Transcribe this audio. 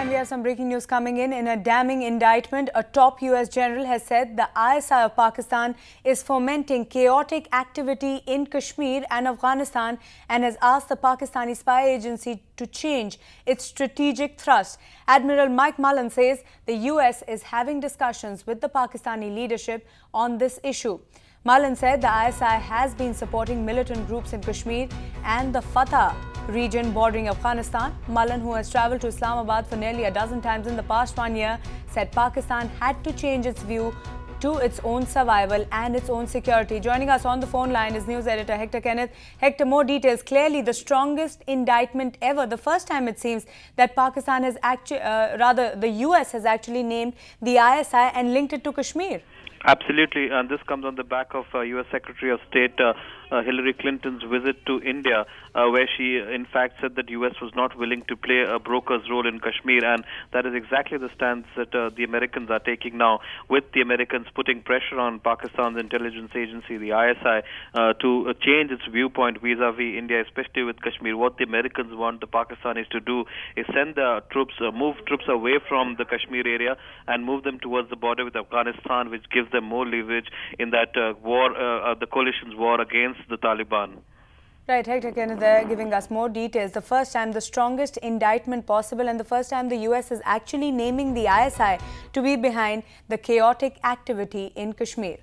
And we have some breaking news coming in. In a damning indictment, a top US general has said the ISI of Pakistan is fomenting chaotic activity in Kashmir and Afghanistan and has asked the Pakistani spy agency to change its strategic thrust. Admiral Mike Mullen says the US is having discussions with the Pakistani leadership on this issue. Mullen said the ISI has been supporting militant groups in Kashmir and the Fatah region bordering Afghanistan. Mullen, who has travelled to Islamabad for nearly a dozen times in the past 1 year, said Pakistan had to change its view to its own survival and its own security. Joining us on the phone line is news editor Hector Kenneth. Hector, more details. Clearly the strongest indictment ever. The first time it seems that Pakistan has actually, the US has actually named the ISI and linked it to Kashmir. Absolutely, and this comes on the back of U.S. Secretary of State Hillary Clinton's visit to India, where she in fact said that U.S. was not willing to play a broker's role in Kashmir, and that is exactly the stance that the Americans are taking now, with the Americans putting pressure on Pakistan's intelligence agency, the ISI, to change its viewpoint vis-a-vis India, especially with Kashmir. What the Americans want the Pakistanis to do is send the troops, move troops away from the Kashmir area and move them towards the border with Afghanistan, which gives them more leverage in that war, the coalition's war against the Taliban. Right, Hector Kenneth there giving us more details. The first time, the strongest indictment possible, and the first time the US is actually naming the ISI to be behind the chaotic activity in Kashmir.